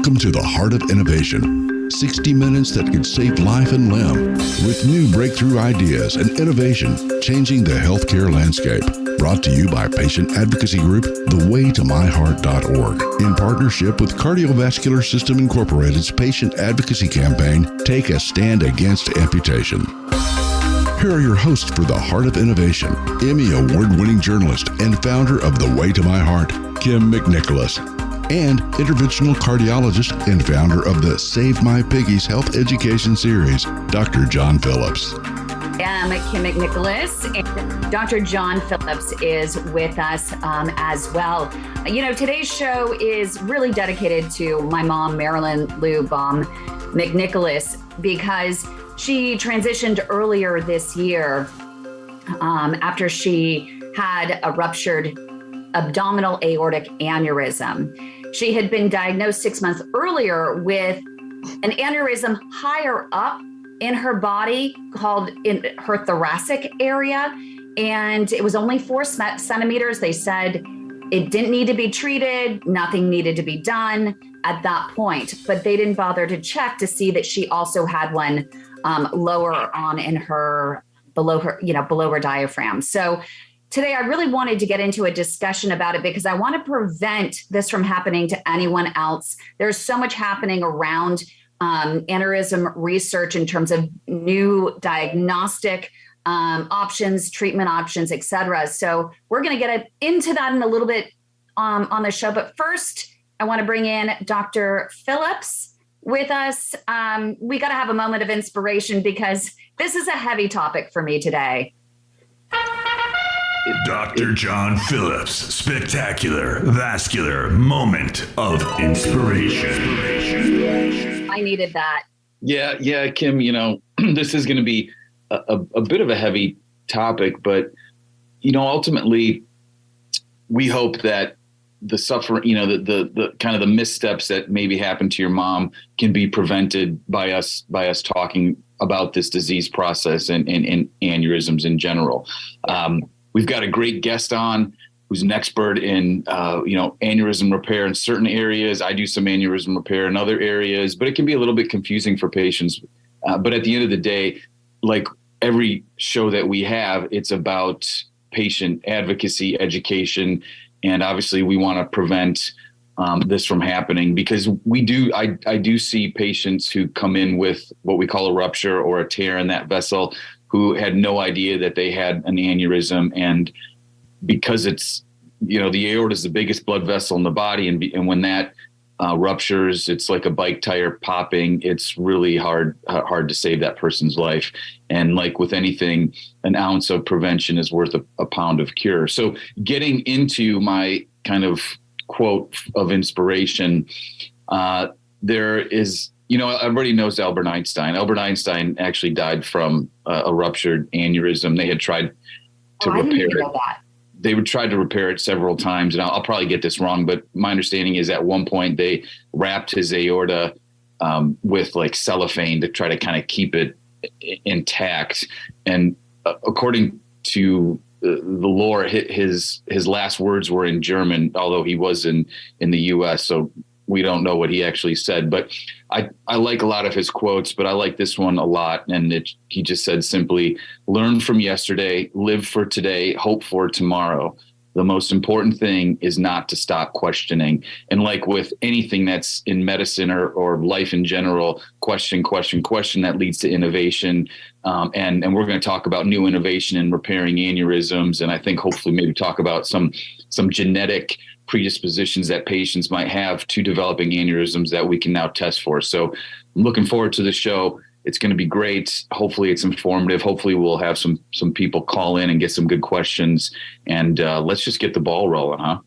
Welcome to the Heart of Innovation. 60 minutes that could save life and limb, with new breakthrough ideas and innovation changing the healthcare landscape. Brought to you by patient advocacy group thewaytomyheart.org in partnership with Cardiovascular System Incorporated's patient advocacy campaign, Take a Stand Against Amputation. Here are your hosts for the Heart of Innovation, Emmy Award-winning journalist and founder of The Way to My Heart, Kim McNicholas, and interventional cardiologist and founder of the Save My Piggies Health Education Series, Dr. John Phillips. I'm Kim McNicholas, and Dr. John Phillips is with us as well. You know, today's show is really dedicated to my mom, Marilyn Lou Baum McNicholas, because she transitioned earlier this year after she had a ruptured abdominal aortic aneurysm. She had been diagnosed 6 months earlier with an aneurysm higher up in her body, called in her thoracic area, and it was only 4 centimeters. They said it didn't need to be treated, nothing needed to be done at that point, but they didn't bother to check to see that she also had one lower on in her, below her diaphragm. So today I really wanted to get into a discussion about it because I want to prevent this from happening to anyone else. There's so much happening around aneurysm research in terms of new diagnostic options, treatment options, et cetera. So we're going to get into that in a little bit on the show. But first, I want to bring in Dr. Phillips with us. We got to have a moment of inspiration because this is a heavy topic for me today. Dr. John Phillips, spectacular, vascular moment of inspiration. I needed that. Yeah, Kim, you know, this is going to be a bit of a heavy topic, but, you know, ultimately we hope that the suffering, you know, the kind of the missteps that maybe happened to your mom can be prevented by us talking about this disease process and aneurysms in general. We've got a great guest on who's an expert in, aneurysm repair in certain areas. I do some aneurysm repair in other areas, but it can be a little bit confusing for patients. But at the end of the day, like every show that we have, it's about patient advocacy, education, and obviously we want to prevent this from happening because I do see patients who come in with what we call a rupture or a tear in that vessel who had no idea that they had an aneurysm. And because it's, you know, the aorta is the biggest blood vessel in the body. And when that ruptures, it's like a bike tire popping. It's really hard to save that person's life. And like with anything, an ounce of prevention is worth a pound of cure. So getting into my kind of quote of inspiration, there is, you know, everybody knows Albert Einstein. Albert Einstein actually died from a ruptured aneurysm. They had tried to repair it. They would try to repair it several times, and I'll probably get this wrong, but my understanding is at one point they wrapped his aorta with like cellophane to try to kind of keep it intact. And according to the lore, his last words were in German, although he was in the U.S., so we don't know what he actually said. But I like a lot of his quotes, but I like this one a lot. And he just said simply, learn from yesterday, live for today, hope for tomorrow. The most important thing is not to stop questioning. And like with anything that's in medicine or life in general, question that leads to innovation. And we're going to talk about new innovation in repairing aneurysms. And I think hopefully maybe talk about some genetic predispositions that patients might have to developing aneurysms that we can now test for. So I'm looking forward to the show. It's going to be great. Hopefully it's informative. Hopefully we'll have some people call in and get some good questions. And let's just get the ball rolling, huh?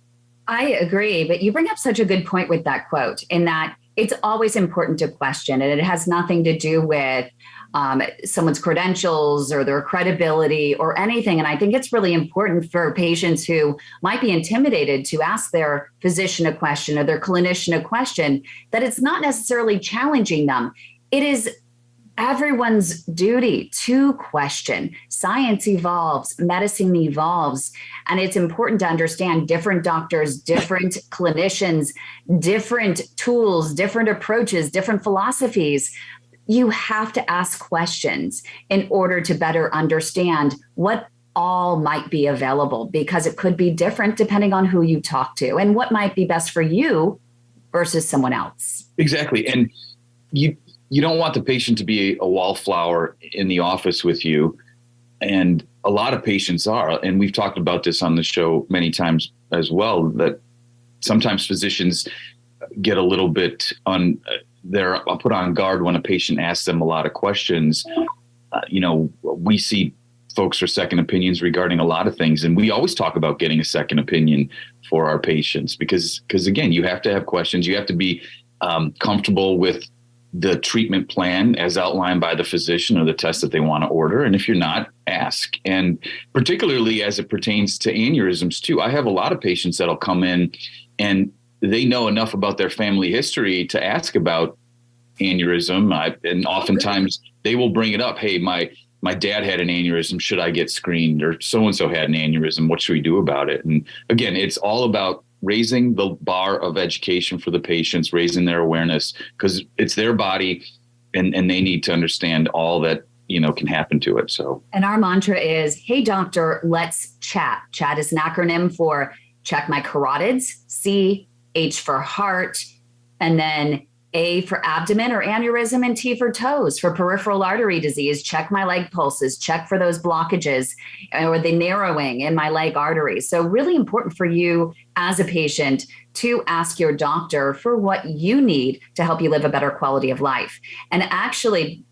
I agree. But you bring up such a good point with that quote, in that it's always important to question, and it has nothing to do with someone's credentials or their credibility or anything. And I think it's really important for patients who might be intimidated to ask their physician a question or their clinician a question, that it's not necessarily challenging them. It is everyone's duty to question. Science evolves, medicine evolves, and it's important to understand different doctors, different clinicians, different tools, different approaches, different philosophies. You have to ask questions in order to better understand what all might be available, because it could be different depending on who you talk to and what might be best for you versus someone else. Exactly. And you don't want the patient to be a wallflower in the office with you. And a lot of patients are, and we've talked about this on the show many times as well, that sometimes physicians get a little bit they're put on guard when a patient asks them a lot of questions. We see folks for second opinions regarding a lot of things. And we always talk about getting a second opinion for our patients because again, you have to have questions. You have to be comfortable with the treatment plan as outlined by the physician or the test that they want to order. And if you're not, ask. And particularly as it pertains to aneurysms too, I have a lot of patients that'll come in and they know enough about their family history to ask about aneurysm. And oftentimes they will bring it up. Hey, my dad had an aneurysm. Should I get screened? Or so-and-so had an aneurysm. What should we do about it? And again, it's all about raising the bar of education for the patients, raising their awareness, because it's their body and they need to understand all that, can happen to it. So, and our mantra is, hey, doctor, let's chat. Chat is an acronym for check my carotids, C, H for heart, and then A for abdomen or aneurysm, and T for toes for peripheral artery disease. Check my leg pulses, check for those blockages or the narrowing in my leg arteries. So really important for you as a patient to ask your doctor for what you need to help you live a better quality of life. And actually,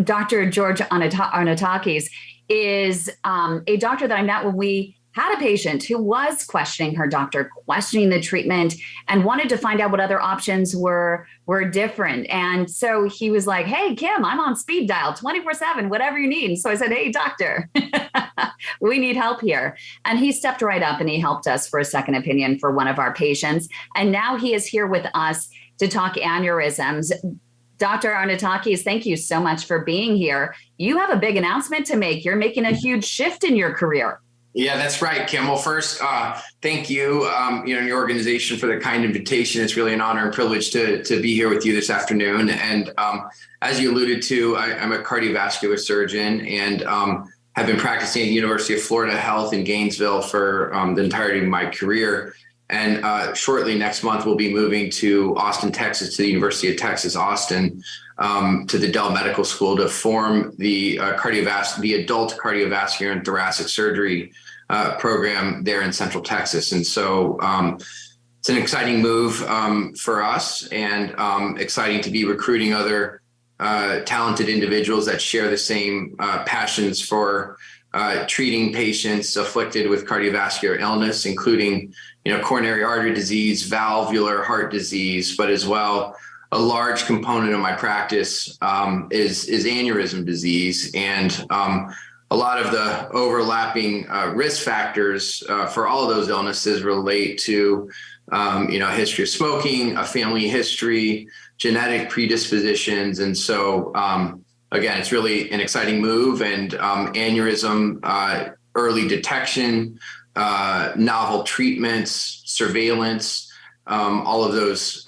Dr. George Arnatakis is a doctor that I met when we had a patient who was questioning her doctor, questioning the treatment, and wanted to find out what other options were different. And so he was like, hey, Kim, I'm on speed dial 24/7, whatever you need. And so I said, hey, doctor, we need help here. And he stepped right up and he helped us for a second opinion for one of our patients. And now he is here with us to talk aneurysms. Dr. Arnatakis, thank you so much for being here. You have a big announcement to make. You're making a huge shift in your career. Yeah, that's right, Kim. Well, first, thank you, and your organization for the kind invitation. It's really an honor and privilege to be here with you this afternoon. And as you alluded to, I'm a cardiovascular surgeon and have been practicing at the University of Florida Health in Gainesville for the entirety of my career. And shortly next month, we'll be moving to Austin, Texas, to the University of Texas, Austin, to the Dell Medical School to form the adult cardiovascular and thoracic surgery program there in Central Texas. And so it's an exciting move for us and exciting to be recruiting other talented individuals that share the same passions for treating patients afflicted with cardiovascular illness, including coronary artery disease, valvular heart disease, but as well, a large component of my practice is aneurysm disease. And a lot of the overlapping risk factors for all of those illnesses relate to, a history of smoking, a family history, genetic predispositions. And so, again, it's really an exciting move, and aneurysm early detection, novel treatments, surveillance, all of those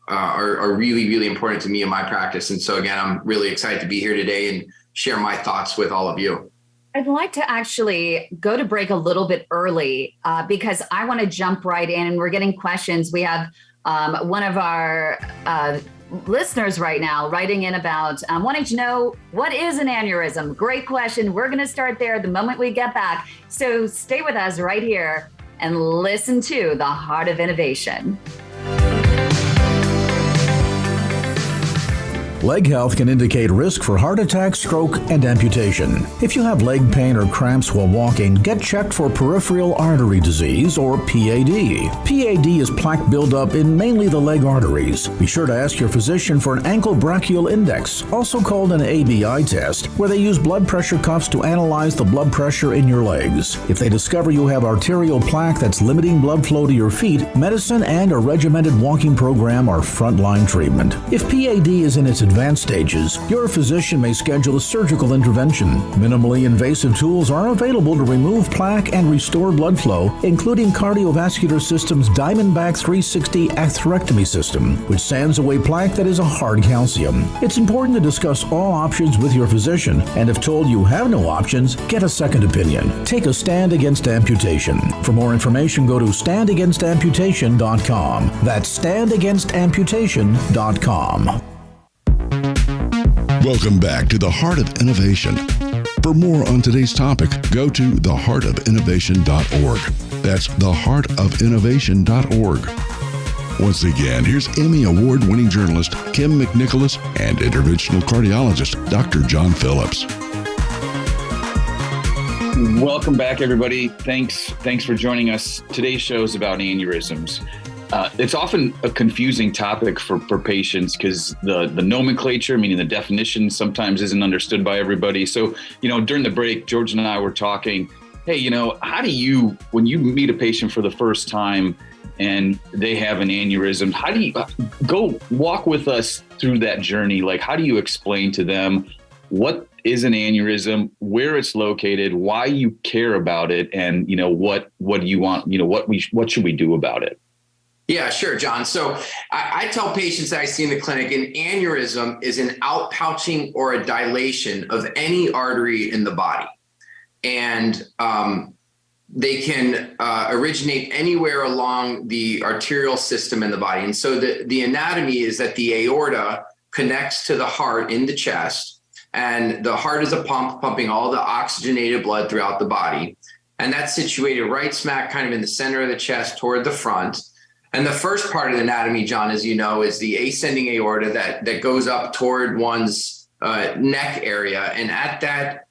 are really, really important to me in my practice. And so again, I'm really excited to be here today and share my thoughts with all of you. I'd like to actually go to break a little bit early because I want to jump right in, and we're getting questions. We have one of our listeners right now writing in about wanting to know, what is an aneurysm? Great question. We're going to start there the moment we get back. So stay with us right here and listen to the Heart of Innovation. Leg health can indicate risk for heart attack, stroke, and amputation. If you have leg pain or cramps while walking, get checked for peripheral artery disease or PAD. PAD is plaque buildup in mainly the leg arteries. Be sure to ask your physician for an ankle brachial index, also called an ABI test, where they use blood pressure cuffs to analyze the blood pressure in your legs. If they discover you have arterial plaque that's limiting blood flow to your feet, medicine and a regimented walking program are frontline treatment. If PAD is in its advanced stages, your physician may schedule a surgical intervention. Minimally invasive tools are available to remove plaque and restore blood flow, including Cardiovascular System's Diamondback 360 atherectomy system, which sands away plaque that is a hard calcium. It's important to discuss all options with your physician, and if told you have no options, get a second opinion. Take a stand against amputation. For more information, go to standagainsamputation.com. That's standagainsamputation.com. Welcome back to the Heart of Innovation. For more on today's topic, go to theheartofinnovation.org. That's theheartofinnovation.org. Once again, here's Emmy Award-winning journalist Kim McNicholas and interventional cardiologist Dr. John Phillips. Welcome back, everybody. Thanks for joining us. Today's show is about aneurysms. It's often a confusing topic for patients because the nomenclature, meaning the definition, sometimes isn't understood by everybody. So, during the break, George and I were talking, hey, how do you, when you meet a patient for the first time and they have an aneurysm, how do you go walk with us through that journey? Like, how do you explain to them what is an aneurysm, where it's located, why you care about it, and, what do you want, what should we do about it? Yeah, sure, John. So I tell patients that I see in the clinic, an aneurysm is an outpouching or a dilation of any artery in the body. And they can originate anywhere along the arterial system in the body. And so the anatomy is that the aorta connects to the heart in the chest, and the heart is a pump pumping all the oxygenated blood throughout the body. And that's situated right smack kind of in the center of the chest toward the front. And the first part of the anatomy, John, as you know, is the ascending aorta that goes up toward one's neck area. And at that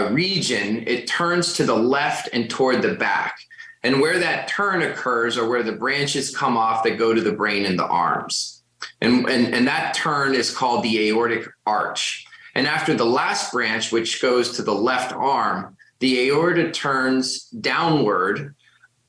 region, it turns to the left and toward the back. And where that turn occurs are where the branches come off that go to the brain and the arms. And that turn is called the aortic arch. And after the last branch, which goes to the left arm, the aorta turns downward,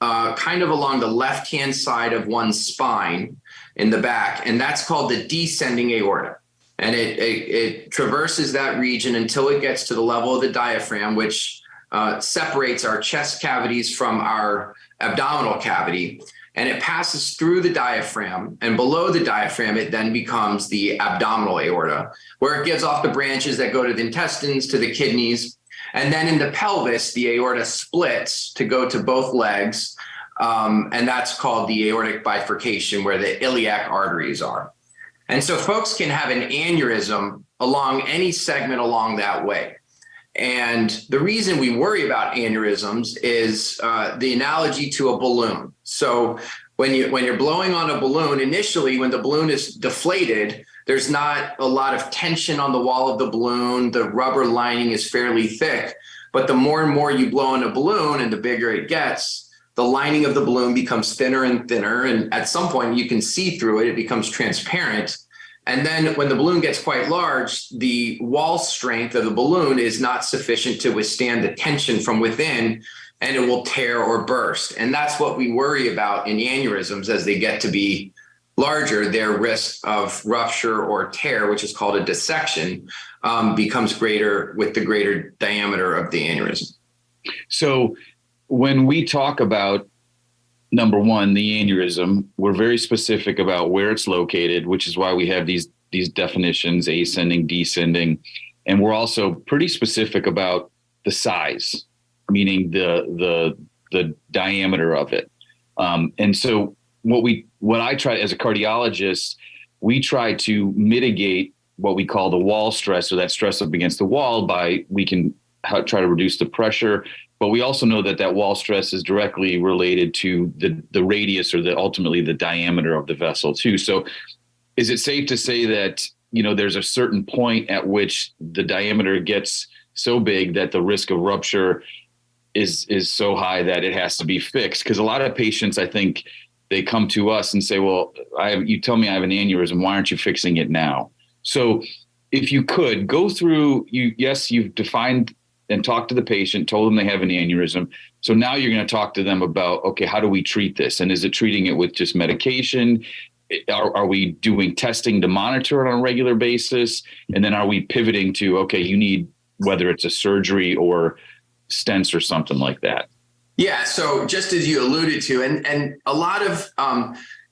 kind of along the left-hand side of one's spine in the back, and that's called the descending aorta. And it traverses that region until it gets to the level of the diaphragm, which separates our chest cavities from our abdominal cavity. And it passes through the diaphragm, and below the diaphragm, it then becomes the abdominal aorta, where it gives off the branches that go to the intestines, to the kidneys. And then in the pelvis, the aorta splits to go to both legs. And that's called the aortic bifurcation, where the iliac arteries are. And so folks can have an aneurysm along any segment along that way. And the reason we worry about aneurysms is the analogy to a balloon. So when you're blowing on a balloon, initially, when the balloon is deflated, there's not a lot of tension on the wall of the balloon. The rubber lining is fairly thick. But the more and more you blow in a balloon and the bigger it gets, the lining of the balloon becomes thinner and thinner. And at some point, you can see through it. It becomes transparent. And then when the balloon gets quite large, the wall strength of the balloon is not sufficient to withstand the tension from within, and it will tear or burst. And that's what we worry about in aneurysms. As they get to be larger, their risk of rupture or tear, which is called a dissection, becomes greater with the greater diameter of the aneurysm. So when we talk about, number one, the aneurysm, we're very specific about where it's located, which is why we have these definitions, ascending, descending. And we're also pretty specific about the size, meaning the diameter of it. And so what I try as a cardiologist, we try to mitigate what we call the wall stress, or that stress up against the wall, we can try to reduce the pressure. But we also know that wall stress is directly related to the radius, or ultimately the diameter of the vessel too. So is it safe to say that, there's a certain point at which the diameter gets so big that the risk of rupture is so high that it has to be fixed? Because a lot of patients, I think, they come to us and say, well, you tell me I have an aneurysm. Why aren't you fixing it now? So if you could go through, you've defined and talked to the patient, told them they have an aneurysm. So now you're going to talk to them about, okay, how do we treat this? And is it treating it with just medication? Are we doing testing to monitor it on a regular basis? And then are we pivoting to, okay, you need, whether it's a surgery or stents or something like that? Yeah. So just as you alluded to, and a lot of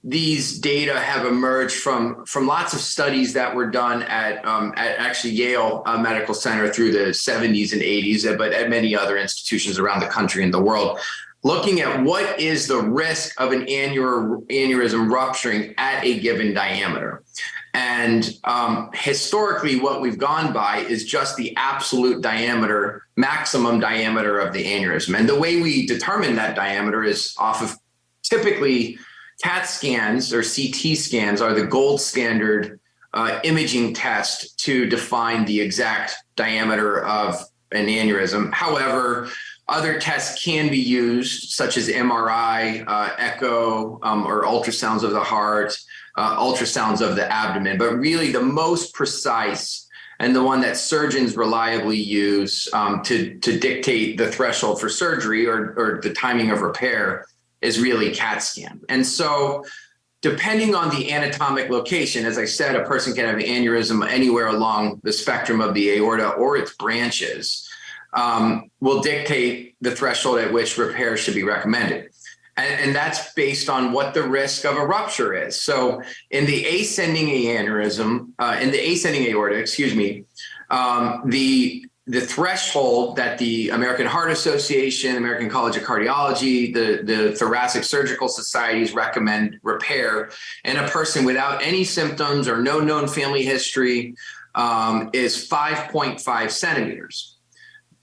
these data have emerged from lots of studies that were done at actually Yale Medical Center through the 70s and 80s, but at many other institutions around the country and the world, looking at what is the risk of an aneurysm rupturing at a given diameter. And historically, what we've gone by is just the absolute diameter, maximum diameter of the aneurysm. And the way we determine that diameter is off of typically CAT scans or CT scans are the gold standard imaging test to define the exact diameter of an aneurysm. However, other tests can be used, such as MRI, echo, or ultrasounds of the heart, ultrasounds of the abdomen. But really the most precise and the one that surgeons reliably use to dictate the threshold for surgery or the timing of repair is really CAT scan. And so depending on the anatomic location, as I said, a person can have an aneurysm anywhere along the spectrum of the aorta or its branches, will dictate the threshold at which repair should be recommended. And that's based on what the risk of a rupture is. So in the ascending aneurysm, in the ascending aorta, the threshold that the American Heart Association, American College of Cardiology, the Thoracic Surgical Societies recommend repair in a person without any symptoms or no known family history is 5.5 centimeters.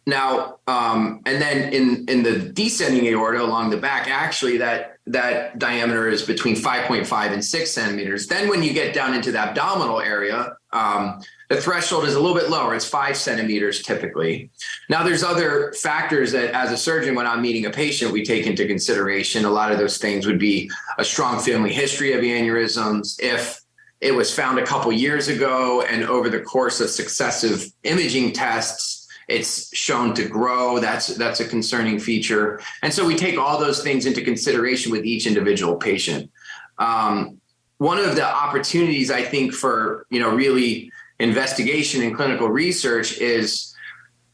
Now, and then in the descending aorta along the back, actually that diameter is between 5.5 and 6 centimeters. Then when you get down into the abdominal area, the threshold is a little bit lower. It's 5 centimeters typically. Now, there's other factors that as a surgeon, when I'm meeting a patient, we take into consideration. A lot of those things would be a strong family history of aneurysms. If it was found a couple years ago and over the course of successive imaging tests, it's shown to grow, that's a concerning feature. And so we take all those things into consideration with each individual patient. One of the opportunities, I think, for really investigation and clinical research is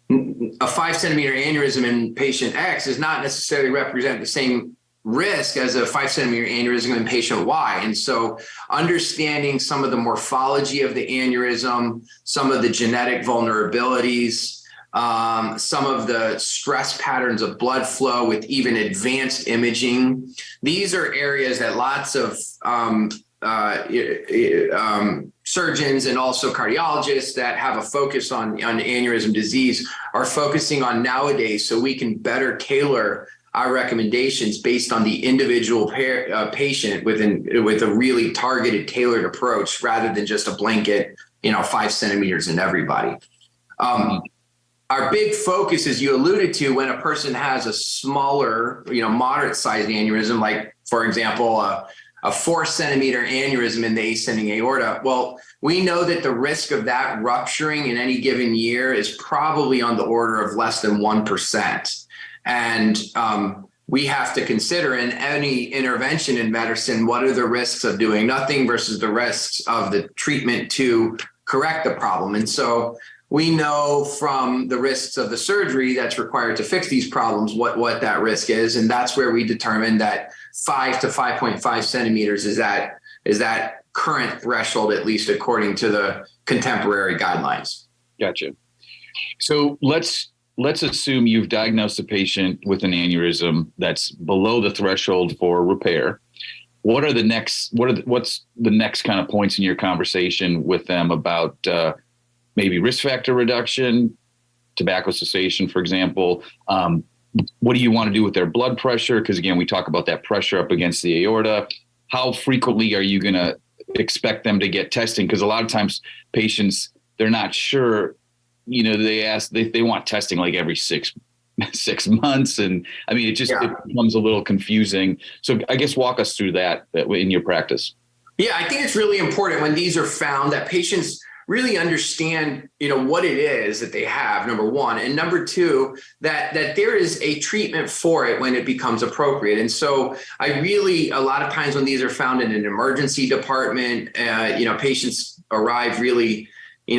a 5 centimeter aneurysm in patient X does not necessarily represent the same risk as a 5 centimeter aneurysm in patient Y. And so understanding some of the morphology of the aneurysm, some of the genetic vulnerabilities, some of the stress patterns of blood flow with even advanced imaging. These are areas that lots of surgeons and also cardiologists that have a focus on aneurysm disease are focusing on nowadays, so we can better tailor our recommendations based on the individual patient with a really targeted, tailored approach rather than just a blanket, 5 centimeters in everybody. Our big focus, as you alluded to, when a person has a smaller, moderate sized aneurysm, like, for example, a 4 centimeter aneurysm in the ascending aorta, well, we know that the risk of that rupturing in any given year is probably on the order of less than 1%. And we have to consider in any intervention in medicine, what are the risks of doing nothing versus the risks of the treatment to correct the problem. And so we know from the risks of the surgery that's required to fix these problems what that risk is. And that's where we determine that 5 to 5.5 centimeters is that current threshold, at least according to the contemporary guidelines. Gotcha. So let's assume you've diagnosed a patient with an aneurysm that's below the threshold for repair. What's the next kind of points in your conversation with them about maybe risk factor reduction, tobacco cessation, for example? What do you want to do with their blood pressure? Because again, we talk about that pressure up against the aorta. How frequently are you going to expect them to get testing, because a lot of times patients, they're not sure, they want testing like every 6 months. And I mean, it becomes a little confusing. So I guess walk us through that in your practice. Yeah, I think it's really important when these are found that patients really understand, what it is that they have, number one, and number two, that there is a treatment for it when it becomes appropriate. And so a lot of times when these are found in an emergency department, patients arrive really,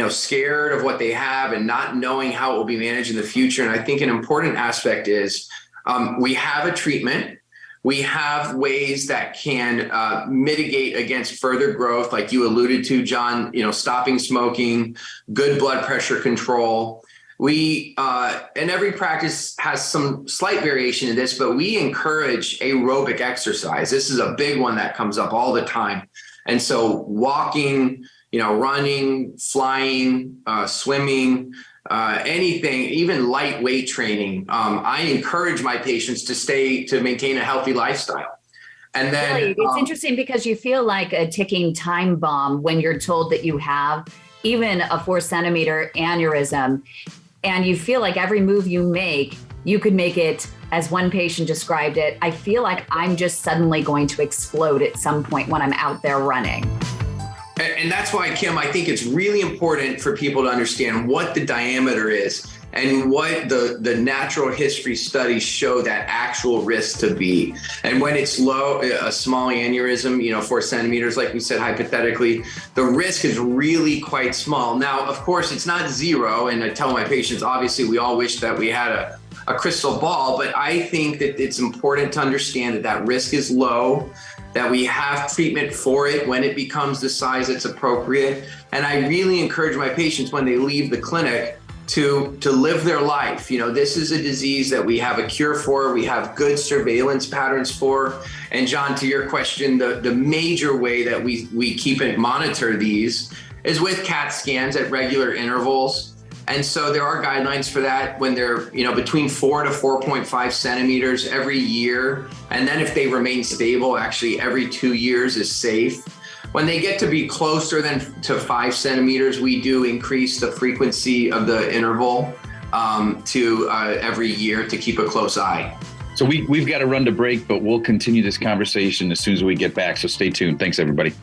scared of what they have and not knowing how it will be managed in the future. And I think an important aspect is we have a treatment. We have ways that can mitigate against further growth, like you alluded to, John, stopping smoking, good blood pressure control. And every practice has some slight variation in this, but we encourage aerobic exercise. This is a big one that comes up all the time. And so walking, running, flying, swimming, anything, even lightweight training. I encourage my patients to maintain a healthy lifestyle. And then really, it's interesting because you feel like a ticking time bomb when you're told that you have even a 4-centimeter aneurysm, and you feel like every move you make, you could make it, as one patient described it, I feel like I'm just suddenly going to explode at some point when I'm out there running. And that's why, Kim, I think it's really important for people to understand what the diameter is and what the natural history studies show that actual risk to be. And when it's low, a small aneurysm, 4 centimeters, like we said, hypothetically, the risk is really quite small. Now, of course, it's not zero. And I tell my patients, obviously, we all wish that we had a crystal ball, but I think that it's important to understand that risk is low, that we have treatment for it when it becomes the size that's appropriate. And I really encourage my patients when they leave the clinic to live their life. This is a disease that we have a cure for, we have good surveillance patterns for. And John, to your question, the major way that we keep and monitor these is with CAT scans at regular intervals. And so there are guidelines for that when they're, between 4 to 4.5 centimeters every year. And then if they remain stable, actually every 2 years is safe. When they get to be closer to 5 centimeters, we do increase the frequency of the interval to every year to keep a close eye. So we've got to run to break, but we'll continue this conversation as soon as we get back. So stay tuned. Thanks, everybody.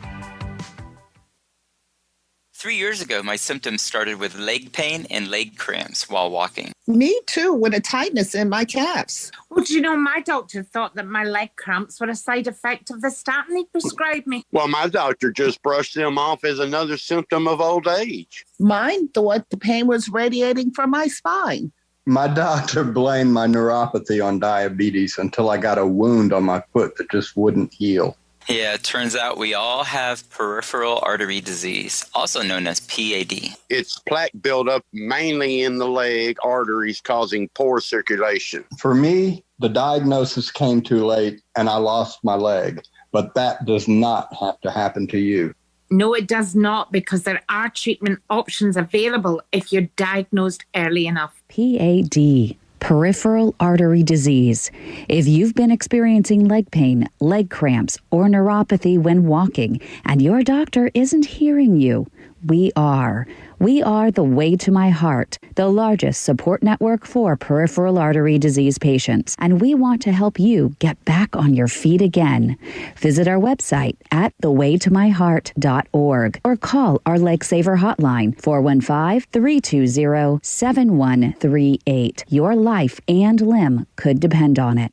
3 years ago, my symptoms started with leg pain and leg cramps while walking. Me too, with a tightness in my calves. Well, my doctor thought that my leg cramps were a side effect of the statin he prescribed me. Well, my doctor just brushed them off as another symptom of old age. Mine thought the pain was radiating from my spine. My doctor blamed my neuropathy on diabetes until I got a wound on my foot that just wouldn't heal. Yeah, it turns out we all have peripheral artery disease, also known as PAD. It's plaque buildup mainly in the leg arteries causing poor circulation. For me, the diagnosis came too late and I lost my leg, but that does not have to happen to you. No, it does not, because there are treatment options available if you're diagnosed early enough. PAD. Peripheral artery disease. If you've been experiencing leg pain, leg cramps, or neuropathy when walking, and your doctor isn't hearing you, we are. We are the Way to My Heart, the largest support network for peripheral artery disease patients, and we want to help you get back on your feet again. Visit our website at thewaytomyheart.org or call our Leg Saver hotline, 415-320-7138. Your life and limb could depend on it.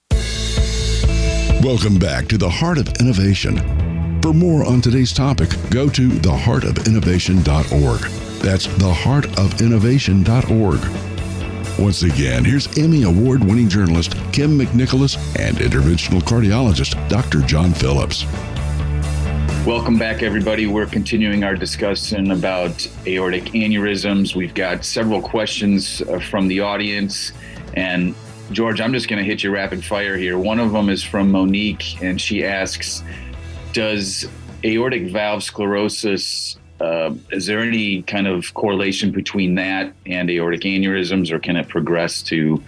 Welcome back to the Heart of Innovation. For more on today's topic, go to theheartofinnovation.org. That's theheartofinnovation.org. Once again, here's Emmy Award-winning journalist Kim McNicholas and interventional cardiologist Dr. John Phillips. Welcome back, everybody. We're continuing our discussion about aortic aneurysms. We've got several questions from the audience. And George, I'm just going to hit you rapid fire here. One of them is from Monique, and she asks, does aortic valve sclerosis, is there any kind of correlation between that and aortic aneurysms, or can it progress to,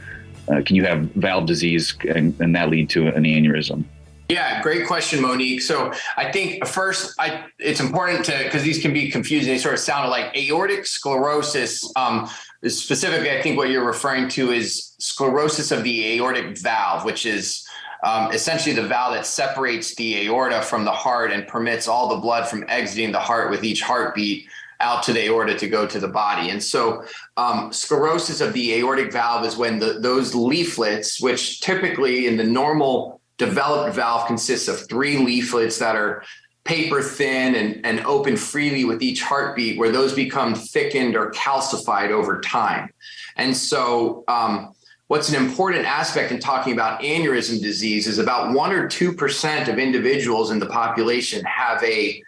can you have valve disease and that lead to an aneurysm? Yeah, great question, Monique. So I think first, it's important to, because these can be confusing. They sort of sound like aortic sclerosis. Specifically, I think what you're referring to is sclerosis of the aortic valve, which is essentially the valve that separates the aorta from the heart and permits all the blood from exiting the heart with each heartbeat out to the aorta to go to the body. And so sclerosis of the aortic valve is when those leaflets, which typically in the normal developed valve consists of 3 leaflets that are paper thin and open freely with each heartbeat, where those become thickened or calcified over time. And so what's an important aspect in talking about aneurysm disease is about 1 or 2% of individuals in the population have a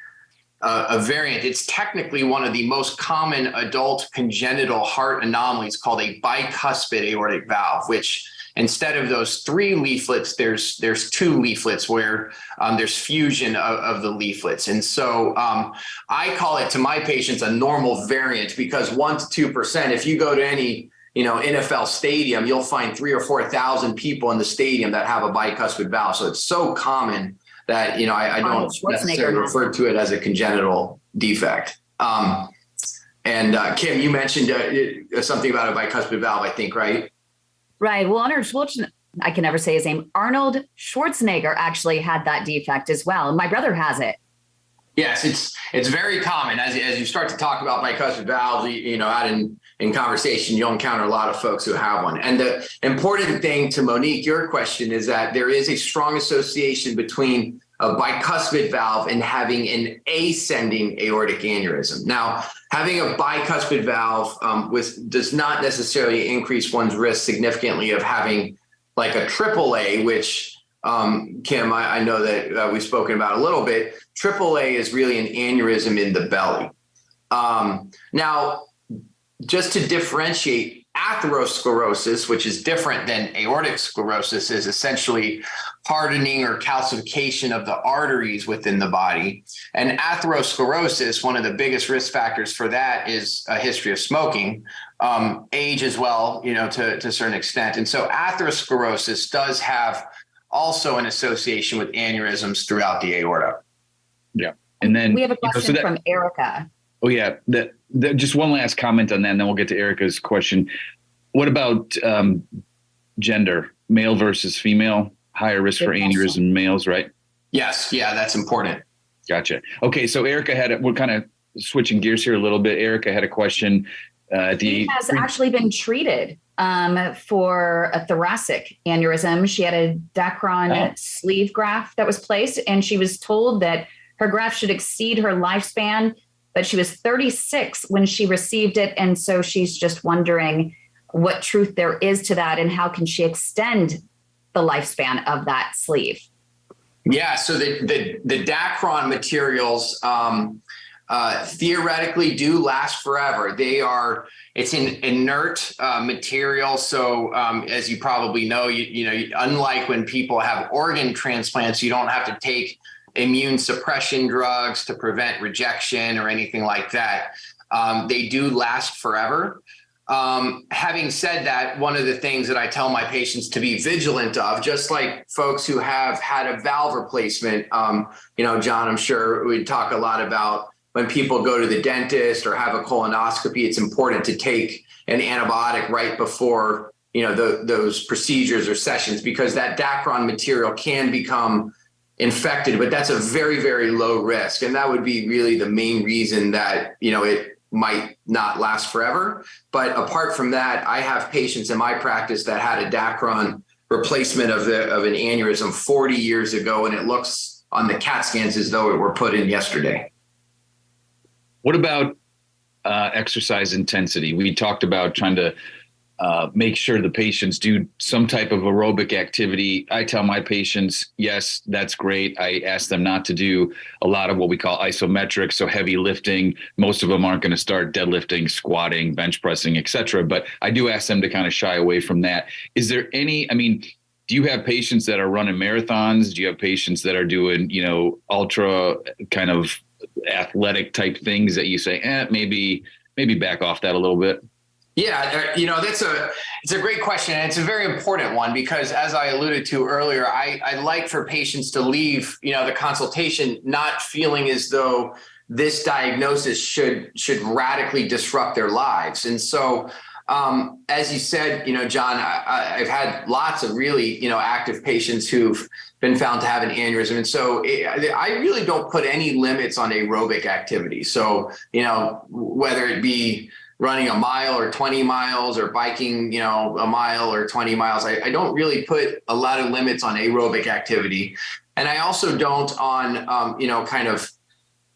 variant. It's technically one of the most common adult congenital heart anomalies called a bicuspid aortic valve, which instead of those 3 leaflets, there's 2 leaflets where there's fusion of the leaflets. And so I call it to my patients a normal variant, because 1 to 2%, if you go to any NFL stadium, you'll find 3,000 or 4,000 people in the stadium that have a bicuspid valve. So it's so common that, I don't necessarily refer to it as a congenital defect. And Kim, you mentioned something about a bicuspid valve, I think, right? Right. Well, I can never say his name. Arnold Schwarzenegger actually had that defect as well. My brother has it. Yes, it's very common. As you start to talk about bicuspid valves, out in conversation, you'll encounter a lot of folks who have one. And the important thing to Monique, your question, is that there is a strong association between a bicuspid valve and having an ascending aortic aneurysm. Now, having a bicuspid valve does not necessarily increase one's risk significantly of having like a AAA, which Kim, I know that we've spoken about a little bit. AAA is really an aneurysm in the belly. Now, just to differentiate, atherosclerosis, which is different than aortic sclerosis, is essentially hardening or calcification of the arteries within the body. And atherosclerosis, one of the biggest risk factors for that is a history of smoking, age as well, to a certain extent. And so atherosclerosis does have also an association with aneurysms throughout the aorta. Yeah. And then we have a question from Erica. Oh, yeah. Just one last comment on that, and then we'll get to Erica's question. What about gender, male versus female? Higher risk for aneurysm males, right? Yes. Yeah, that's important. Gotcha. Okay. So Erica we're kind of switching gears here a little bit. Erica had a question. He has actually been treated for a thoracic aneurysm. She had a Dacron sleeve graft that was placed, and she was told that her graft should exceed her lifespan, but she was 36 when she received it. And so she's just wondering what truth there is to that and how can she extend the lifespan of that sleeve. Yeah, so the Dacron materials theoretically do last forever. It's an inert material. So as you probably know, unlike when people have organ transplants, you don't have to take immune suppression drugs to prevent rejection or anything like that. They do last forever. Having said that, one of the things that I tell my patients to be vigilant of, just like folks who have had a valve replacement, John, I'm sure we talk a lot about when people go to the dentist or have a colonoscopy, it's important to take an antibiotic right before, those procedures or sessions, because that Dacron material can become infected, but that's a very, very low risk. And that would be really the main reason that, it might not last forever. But apart from that, I have patients in my practice that had a Dacron replacement of an aneurysm 40 years ago, and it looks on the CAT scans as though it were put in yesterday. What about exercise intensity? We talked about trying to make sure the patients do some type of aerobic activity. I tell my patients, yes, that's great. I ask them not to do a lot of what we call isometric, so heavy lifting. Most of them aren't going to start deadlifting, squatting, bench pressing, etc. But I do ask them to kind of shy away from that. Is there any, do you have patients that are running marathons? Do you have patients that are doing, ultra kind of athletic type things that you say, maybe back off that a little bit? Yeah, it's a great question, and it's a very important one because, as I alluded to earlier, I like for patients to leave, the consultation not feeling as though this diagnosis should radically disrupt their lives. And so, as you said, John, I've had lots of really, active patients who've been found to have an aneurysm. And so I really don't put any limits on aerobic activity. So, whether it be running a mile or 20 miles or biking, a mile or 20 miles. I don't really put a lot of limits on aerobic activity. And I also don't on, kind of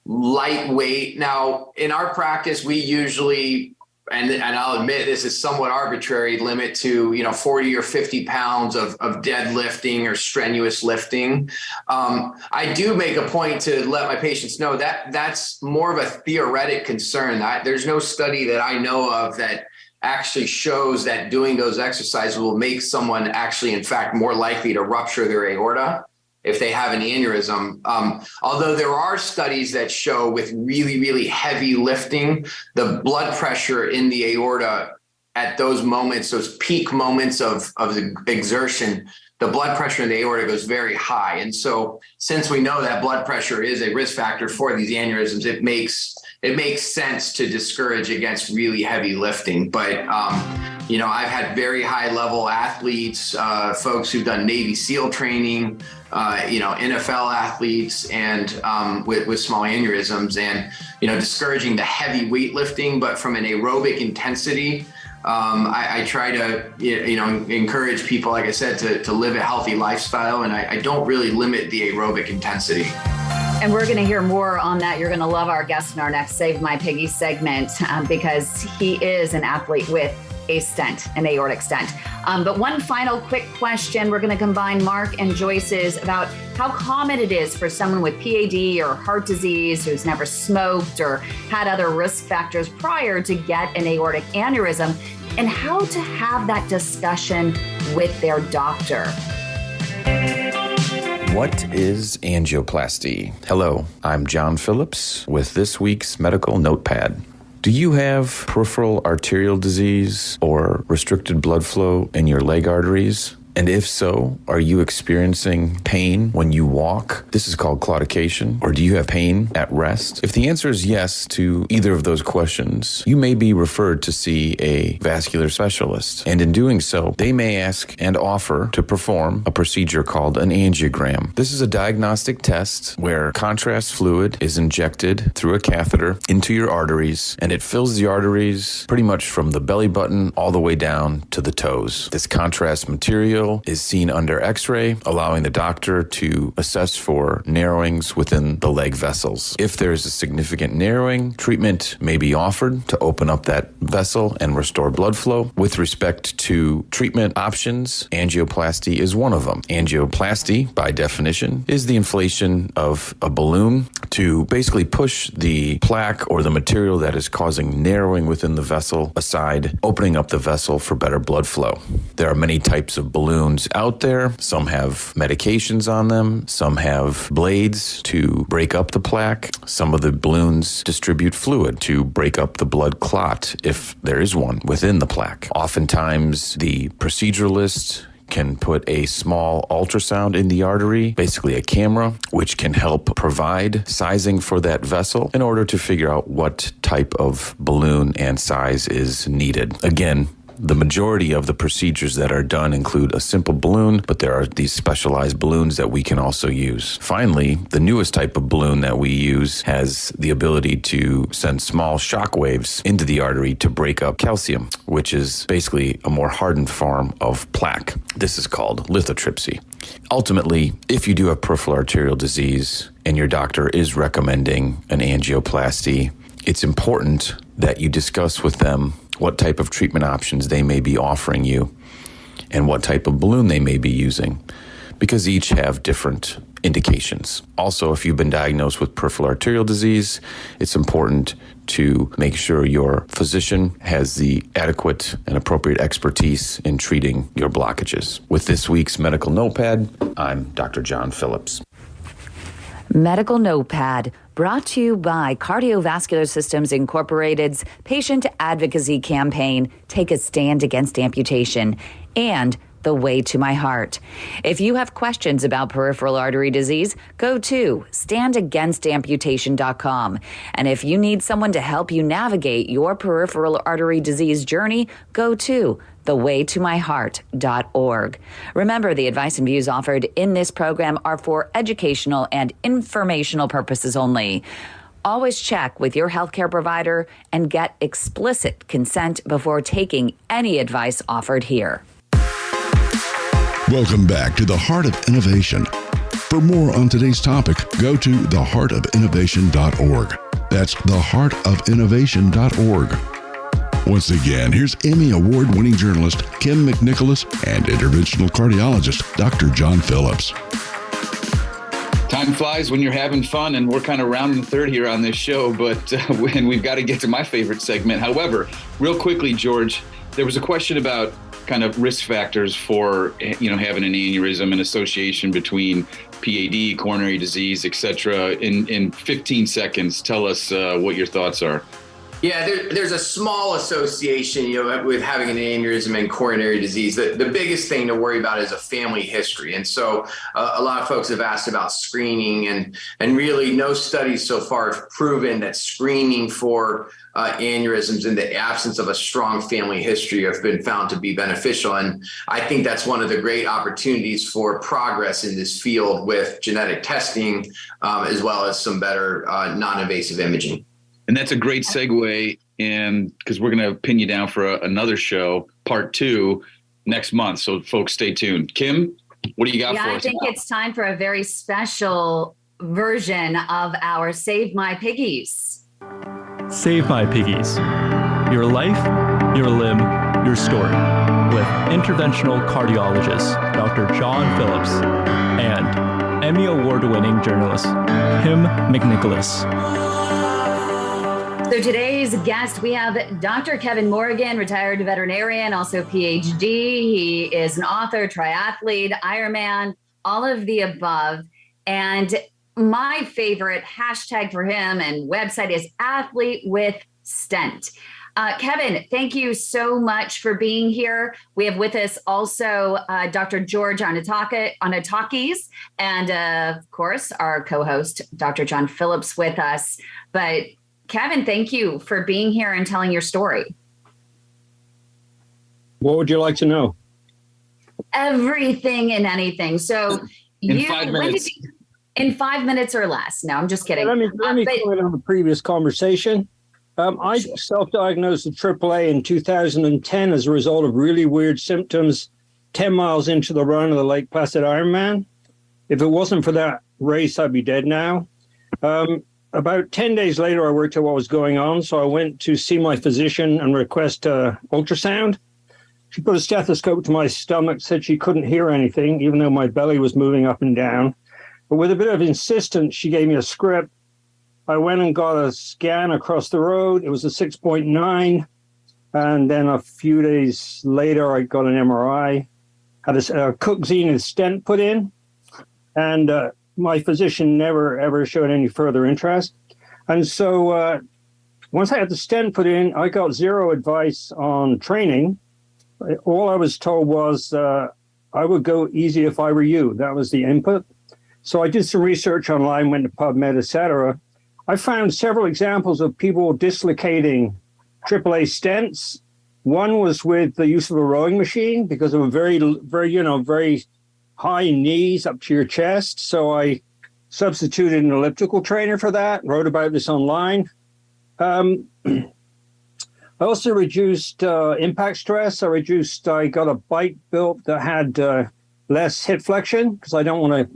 lightweight. Now, in our practice, we usually, and I'll admit this is somewhat arbitrary, limit to, 40 or 50 pounds of deadlifting or strenuous lifting. I do make a point to let my patients know that that's more of a theoretic concern. There's no study that I know of that actually shows that doing those exercises will make someone actually, in fact, more likely to rupture their aorta if they have an aneurysm. Although there are studies that show with really, really heavy lifting, the blood pressure in the aorta at those moments, those peak moments of the exertion, the blood pressure in the aorta goes very high. And so since we know that blood pressure is a risk factor for these aneurysms, it makes sense to discourage against really heavy lifting. But, I've had very high level athletes, folks who've done Navy SEAL training, NFL athletes and with small aneurysms and, discouraging the heavy weightlifting, but from an aerobic intensity. I try to, encourage people, like I said, to live a healthy lifestyle. And I don't really limit the aerobic intensity. And we're going to hear more on that. You're going to love our guest in our next Save My Piggy segment because he is an athlete with a stent, an aortic stent. But one final quick question. We're going to combine Mark and Joyce's about how common it is for someone with PAD or heart disease who's never smoked or had other risk factors prior to get an aortic aneurysm, and how to have that discussion with their doctor. What is angioplasty? Hello, I'm John Phillips with this week's Medical Notepad. Do you have peripheral arterial disease or restricted blood flow in your leg arteries? And if so, are you experiencing pain when you walk? This is called claudication. Or do you have pain at rest? If the answer is yes to either of those questions, you may be referred to see a vascular specialist. And in doing so, they may ask and offer to perform a procedure called an angiogram. This is a diagnostic test where contrast fluid is injected through a catheter into your arteries, and it fills the arteries pretty much from the belly button all the way down to the toes. This contrast material is seen under X-ray, allowing the doctor to assess for narrowings within the leg vessels. If there is a significant narrowing, treatment may be offered to open up that vessel and restore blood flow. With respect to treatment options, angioplasty is one of them. Angioplasty, by definition, is the inflation of a balloon to basically push the plaque or the material that is causing narrowing within the vessel aside, opening up the vessel for better blood flow. There are many types of balloons out there. Some have medications on them. Some have blades to break up the plaque. Some of the balloons distribute fluid to break up the blood clot, if there is one, within the plaque. Oftentimes, the proceduralist can put a small ultrasound in the artery, basically a camera, which can help provide sizing for that vessel in order to figure out what type of balloon and size is needed. Again, the majority of the procedures that are done include a simple balloon, but there are these specialized balloons that we can also use. Finally, the newest type of balloon that we use has the ability to send small shock waves into the artery to break up calcium, which is basically a more hardened form of plaque. This is called lithotripsy. Ultimately, if you do have peripheral arterial disease and your doctor is recommending an angioplasty, it's important that you discuss with them what type of treatment options they may be offering you and what type of balloon they may be using, because each have different indications. Also, if you've been diagnosed with peripheral arterial disease, it's important to make sure your physician has the adequate and appropriate expertise in treating your blockages. With this week's Medical Notepad, I'm Dr. John Phillips. Medical Notepad, brought to you by Cardiovascular Systems Incorporated's patient advocacy campaign, Take a Stand Against Amputation, and The Way to My Heart. If you have questions about peripheral artery disease, go to standagainsamputation.com. And if you need someone to help you navigate your peripheral artery disease journey, go to thewaytomyheart.org. Remember, the advice and views offered in this program are for educational and informational purposes only. Always check with your healthcare provider and get explicit consent before taking any advice offered here. Welcome back to the Heart of Innovation. For more on today's topic, go to theheartofinnovation.org. That's theheartofinnovation.org. Once again, here's Emmy Award-winning journalist Kim McNicholas and interventional cardiologist Dr. John Phillips. Time flies when you're having fun, and we're kind of rounding third here on this show, but when we've got to get to my favorite segment. However, real quickly, George, there was a question about kind of risk factors for, having an aneurysm and association between PAD, coronary disease, et cetera. In 15 seconds, tell us what your thoughts are. Yeah, there's a small association, with having an aneurysm and coronary disease. The biggest thing to worry about is a family history. And so a lot of folks have asked about screening, and really no studies so far have proven that screening for aneurysms in the absence of a strong family history have been found to be beneficial. And I think that's one of the great opportunities for progress in this field with genetic testing, as well as some better non-invasive imaging. And that's a great segue, and because we're going to pin you down for another show, part 2, next month. So folks, stay tuned. Kim, what do you got for us? I think it's time for a very special version of our Save My Piggies. Save My Piggies. Your life, your limb, your story. With interventional cardiologist Dr. John Phillips and Emmy Award-winning journalist Kim McNicholas. So today's guest, we have Dr. Kevin Morgan, retired veterinarian, also PhD. He is an author, triathlete, Ironman, all of the above. And my favorite hashtag for him and website is Athlete with Stent. Kevin, thank you so much for being here. We have with us also Dr. George Arnatakis, and of course, our co-host, Dr. John Phillips, with us. But Kevin, thank you for being here and telling your story. What would you like to know? Everything and anything. So in 5 minutes. In 5 minutes or less. No, I'm just kidding. Let me comment on the previous conversation. I self-diagnosed with AAA in 2010 as a result of really weird symptoms 10 miles into the run of the Lake Placid Ironman. If it wasn't for that race, I'd be dead now. About 10 days later, I worked out what was going on, so I went to see my physician and request ultrasound. She put a stethoscope to my stomach, said she couldn't hear anything, even though my belly was moving up and down. But with a bit of insistence, she gave me a script. I went and got a scan across the road. It was a 6.9. And then a few days later, I got an MRI, had a Cook-Zenith stent put in. And my physician never, ever showed any further interest. And so once I had the stent put in, I got zero advice on training. All I was told was I would go easy if I were you. That was the input. So I did some research online, went to PubMed, et cetera. I found several examples of people dislocating AAA stents. One was with the use of a rowing machine because of a very high knees up to your chest. So I substituted an elliptical trainer for that, wrote about this online. I also reduced impact stress. I got a bike built that had less hip flexion because I don't want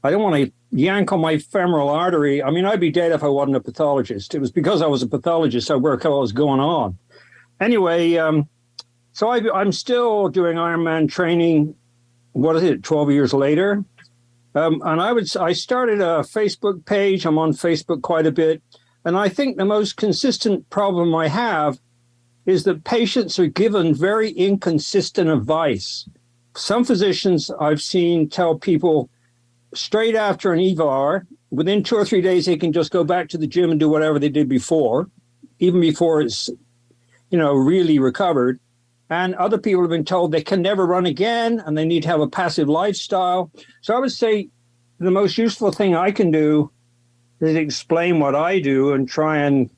to yank on my femoral artery. I mean, I'd be dead if I wasn't a pathologist. It was because I was a pathologist I worked out what was going on. Anyway, so I'm still doing Ironman training. 12 years later? And I started a Facebook page. I'm on Facebook quite a bit. And I think the most consistent problem I have is that patients are given very inconsistent advice. Some physicians I've seen tell people straight after an EVAR, within 2 or 3 days, they can just go back to the gym and do whatever they did before, even before it's, really recovered. And other people have been told they can never run again and they need to have a passive lifestyle. So I would say the most useful thing I can do is explain what I do and try and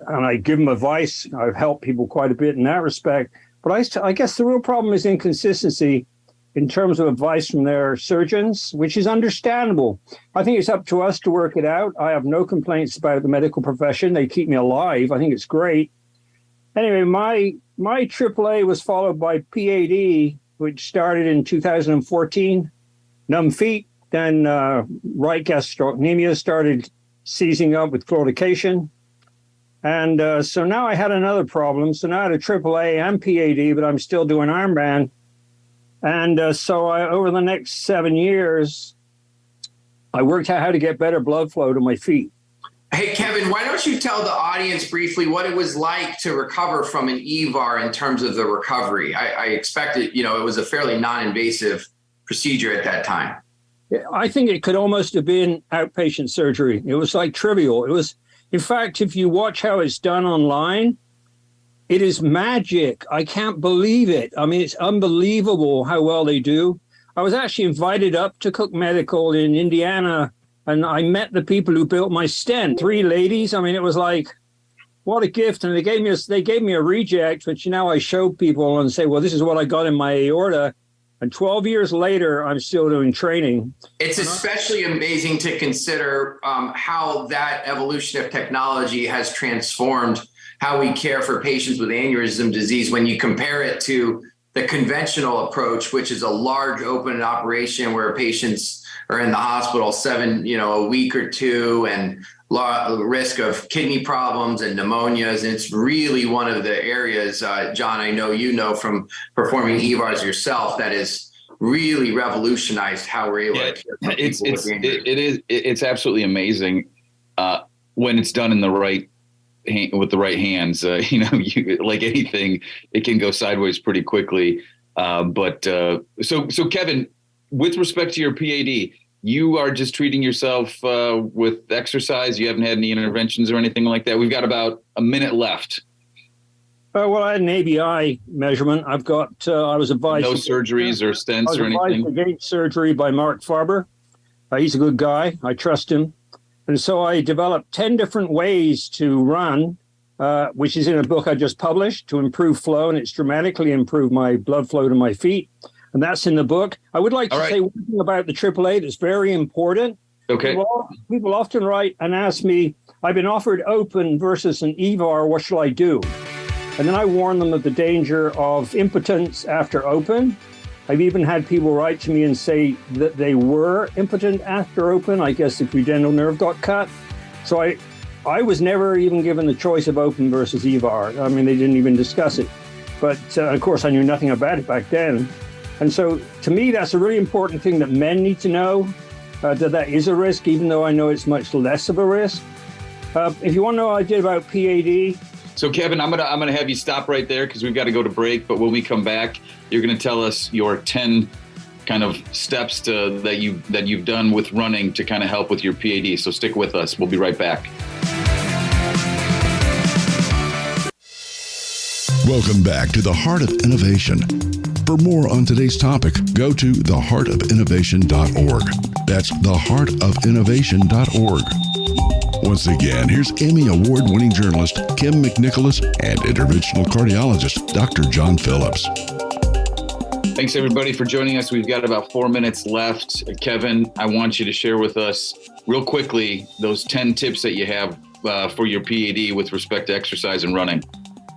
I give them advice. I've helped people quite a bit in that respect. But I guess the real problem is inconsistency in terms of advice from their surgeons, which is understandable. I think it's up to us to work it out. I have no complaints about the medical profession. They keep me alive. I think it's great. Anyway, my AAA was followed by PAD, which started in 2014. Numb feet, then right gastrocnemius started seizing up with claudication. And so now I had another problem. So now I had a AAA and PAD, but I'm still doing armband. And so over the next 7 years, I worked out how to get better blood flow to my feet. Hey, Kevin, why don't you tell the audience briefly what it was like to recover from an EVAR in terms of the recovery? I expected, it was a fairly non-invasive procedure at that time. I think it could almost have been outpatient surgery. It was like trivial. It was, in fact, if you watch how it's done online, it is magic. I can't believe it. I mean, it's unbelievable how well they do. I was actually invited up to Cook Medical in Indiana, and I met the people who built my stent, 3 ladies. I mean, it was like, what a gift. And they gave me a reject, which now I show people and say, well, this is what I got in my aorta. And 12 years later, I'm still doing training. It's especially amazing to consider how that evolution of technology has transformed how we care for patients with aneurysm disease when you compare it to the conventional approach, which is a large open operation where patients are in the hospital a week or two and risk of kidney problems and pneumonias. And it's really one of the areas, John, I know from performing EVARs yourself, that is really revolutionized how we're able to care for people with aneurysm. It's absolutely amazing when it's done in the right with the right hands. Like anything, it can go sideways pretty quickly. So Kevin, with respect to your PAD, you are just treating yourself with exercise. You haven't had any interventions or anything like that. We've got about a minute left. Well, I had an ABI measurement. I was advised. No surgeries or stents or anything? I was advised against surgery by Mark Farber. He's a good guy. I trust him. And so I developed 10 different ways to run, which is in a book I just published, to improve flow. And it's dramatically improved my blood flow to my feet. And that's in the book. I would like to say one thing about the AAA that's very important. Okay. People often write and ask me, I've been offered open versus an EVAR. What shall I do? And then I warn them of the danger of impotence after open. I've even had people write to me and say that they were impotent after open. I guess the pudendal nerve got cut. So I was never even given the choice of open versus EVAR. I mean, they didn't even discuss it. But of course, I knew nothing about it back then. And so to me, that's a really important thing that men need to know, that is a risk, even though I know it's much less of a risk. If you want to know what I did about PAD. So Kevin, I'm gonna have you stop right there because we've got to go to break. But when we come back, you're going to tell us your 10 kind of steps that you've done with running to kind of help with your PAD. So stick with us. We'll be right back. Welcome back to the Heart of Innovation. For more on today's topic, go to theheartofinnovation.org. That's theheartofinnovation.org. Once again, here's Emmy Award-winning journalist Kim McNicholas and interventional cardiologist Dr. John Phillips. Thanks, everybody, for joining us. We've got about 4 minutes left. Kevin, I want you to share with us real quickly those 10 tips that you have for your PAD with respect to exercise and running.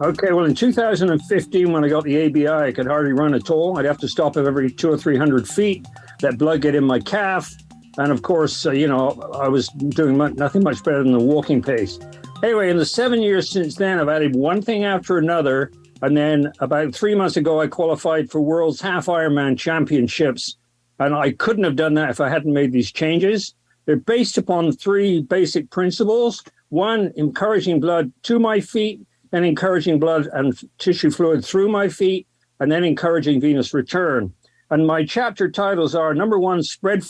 Okay, well, in 2015, when I got the ABI, I could hardly run at all. I'd have to stop every 200 or 300 feet. That blood get in my calf. And of course, I was doing nothing much better than the walking pace. Anyway, in the 7 years since then, I've added one thing after another. And then about 3 months ago, I qualified for World's Half Ironman Championships. And I couldn't have done that if I hadn't made these changes. They're based upon 3 basic principles. 1, encouraging blood to my feet, then encouraging blood and tissue fluid through my feet, and then encouraging venous return. And my chapter titles are: number one, spread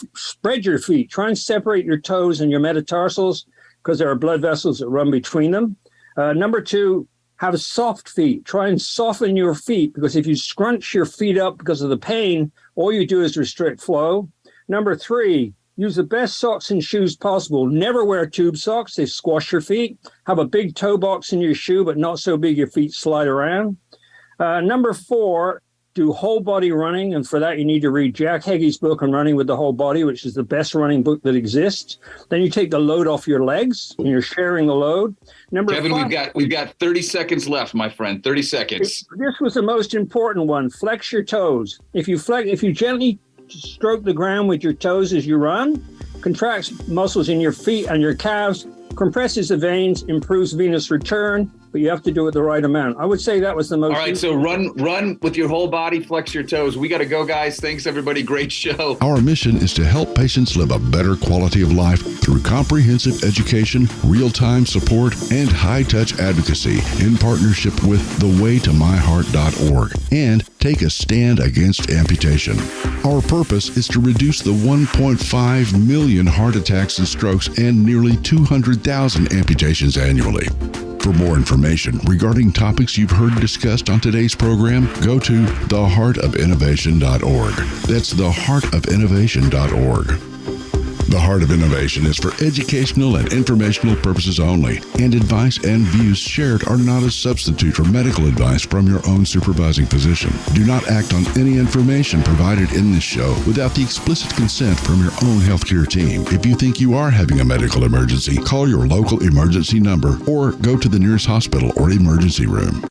your feet. Try and separate your toes and your metatarsals because there are blood vessels that run between them. Number two, have soft feet. Try and soften your feet, because if you scrunch your feet up because of the pain, all you do is restrict flow. Number three, use the best socks and shoes possible. Never wear tube socks. They squash your feet. Have a big toe box in your shoe, but not so big your feet slide around. Number four, do whole body running. And for that, you need to read Jack Hagee's book on running with the whole body, which is the best running book that exists. Then you take the load off your legs and you're sharing the load. Kevin, we've got 30 seconds left, my friend. 30 seconds. This was the most important one. Flex your toes. If you gently stroke the ground with your toes as you run, contracts muscles in your feet and your calves, compresses the veins, improves venous return, but you have to do it the right amount. I would say that was the most. All right, so run with your whole body, flex your toes. We got to go, guys. Thanks, everybody. Great show. Our mission is to help patients live a better quality of life through comprehensive education, real-time support, and high-touch advocacy in partnership with thewaytomyheart.org and Take a Stand Against Amputation. Our purpose is to reduce the 1.5 million heart attacks and strokes and nearly 200,000 amputations annually. For more information regarding topics you've heard discussed on today's program, go to theheartofinnovation.org. That's theheartofinnovation.org. The Heart of Innovation is for educational and informational purposes only, and advice and views shared are not a substitute for medical advice from your own supervising physician. Do not act on any information provided in this show without the explicit consent from your own healthcare team. If you think you are having a medical emergency, call your local emergency number or go to the nearest hospital or emergency room.